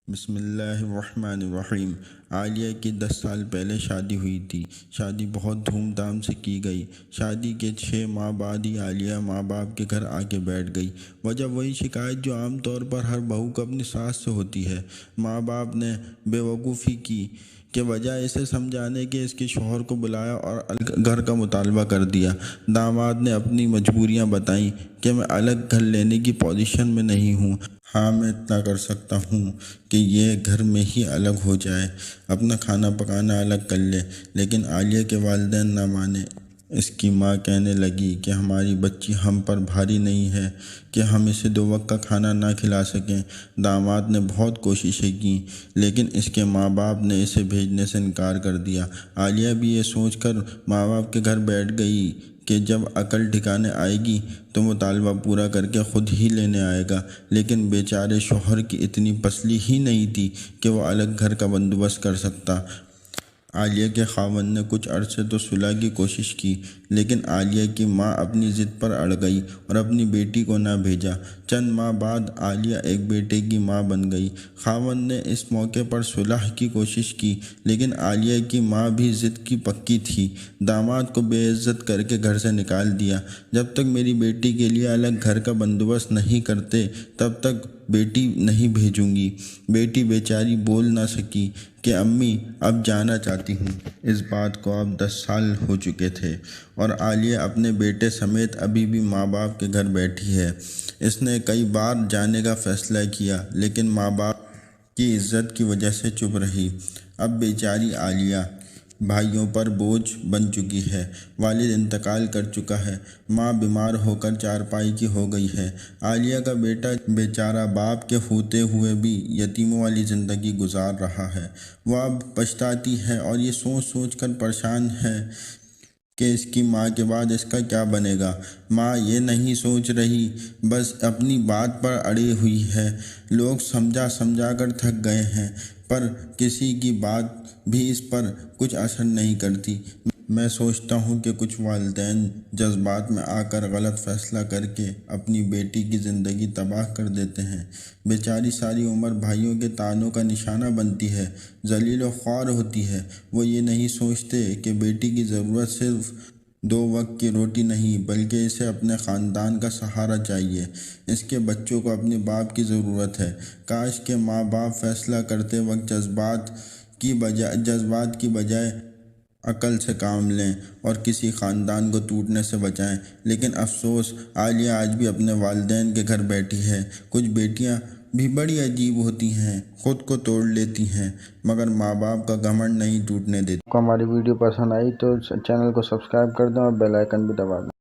بسم اللہ الرحمن الرحیم۔ عالیہ کی 10 سال پہلے شادی ہوئی تھی۔ شادی بہت دھوم دھام سے کی گئی۔ شادی کے 6 ماہ بعد ہی عالیہ ماں باپ کے گھر آ کے بیٹھ گئی۔ وجہ وہی شکایت جو عام طور پر ہر بہو کو اپنی ساس سے ہوتی ہے۔ ماں باپ نے بے وقوفی کی کہ بجائے اسے سمجھانے کے اس کے شوہر کو بلایا اور گھر کا مطالبہ کر دیا۔ داماد نے اپنی مجبوریاں بتائیں کہ میں الگ گھر لینے کی پوزیشن میں نہیں ہوں۔ ہاں، میں اتنا کر سکتا ہوں کہ یہ گھر میں ہی الگ ہو جائے، اپنا کھانا پکانا الگ کر لے، لیکن عالیہ کے والدین نہ مانے۔ اس کی ماں کہنے لگی کہ ہماری بچی ہم پر بھاری نہیں ہے کہ ہم اسے 2 وقت کا کھانا نہ کھلا سکیں۔ داماد نے بہت کوششیں کیں لیکن اس کے ماں باپ نے اسے بھیجنے سے انکار کر دیا۔ عالیہ بھی یہ سوچ کر ماں باپ کے گھر بیٹھ گئی کہ جب عقل ٹھکانے آئے گی تو مطالبہ پورا کر کے خود ہی لینے آئے گا، لیکن بیچارے شوہر کی اتنی پسلی ہی نہیں تھی کہ وہ الگ گھر کا بندوبست کر سکتا۔ عالیہ کے خاوند نے کچھ عرصے تو صلح کی کوشش کی، لیکن عالیہ کی ماں اپنی ضد پر اڑ گئی اور اپنی بیٹی کو نہ بھیجا۔ چند ماہ بعد عالیہ ایک بیٹے کی ماں بن گئی۔ خاوند نے اس موقع پر صلح کی کوشش کی، لیکن عالیہ کی ماں بھی ضد کی پکی تھی۔ داماد کو بے عزت کر کے گھر سے نکال دیا۔ جب تک میری بیٹی کے لیے الگ گھر کا بندوبست نہیں کرتے تب تک بیٹی نہیں بھیجوں گی۔ بیٹی بیچاری بول نہ سکی کہ امی اب جانا چاہتی ہوں۔ اس بات کو اب 10 سال ہو چکے تھے اور عالیہ اپنے بیٹے سمیت ابھی بھی ماں باپ کے گھر بیٹھی ہے۔ اس نے کئی بار جانے کا فیصلہ کیا لیکن ماں باپ کی عزت کی وجہ سے چپ رہی۔ اب بیچاری عالیہ بھائیوں پر بوجھ بن چکی ہے۔ والد انتقال کر چکا ہے، ماں بیمار ہو کر چارپائی کی ہو گئی ہے۔ عالیہ کا بیٹا بیچارہ باپ کے ہوتے ہوئے بھی یتیموں والی زندگی گزار رہا ہے۔ وہ اب پچھتاتی ہے اور یہ سوچ سوچ کر پریشان ہے کہ اس کی ماں کے بعد اس کا کیا بنے گا۔ ماں یہ نہیں سوچ رہی، بس اپنی بات پر اڑی ہوئی ہے۔ لوگ سمجھا سمجھا کر تھک گئے ہیں پر کسی کی بات بھی اس پر کچھ اثر نہیں کرتی۔ میں سوچتا ہوں کہ کچھ والدین جذبات میں آ کر غلط فیصلہ کر کے اپنی بیٹی کی زندگی تباہ کر دیتے ہیں۔ بیچاری ساری عمر بھائیوں کے طعنوں کا نشانہ بنتی ہے، ذلیل و خوار ہوتی ہے۔ وہ یہ نہیں سوچتے کہ بیٹی کی ضرورت صرف 2 وقت کی روٹی نہیں بلکہ اسے اپنے خاندان کا سہارا چاہیے۔ اس کے بچوں کو اپنے باپ کی ضرورت ہے۔ کاش کہ ماں باپ فیصلہ کرتے وقت جذبات کی بجائے عقل سے کام لیں اور کسی خاندان کو ٹوٹنے سے بچائیں، لیکن افسوس عالیہ آج بھی اپنے والدین کے گھر بیٹھی ہے۔ کچھ بیٹیاں بھی بڑی عجیب ہوتی ہیں، خود کو توڑ لیتی ہیں مگر ماں باپ کا گھمنڈ نہیں ٹوٹنے دیتی۔ آپ کو ہماری ویڈیو پسند آئی تو چینل کو سبسکرائب کر دیں اور بیل آئیکن بھی دبا دیں۔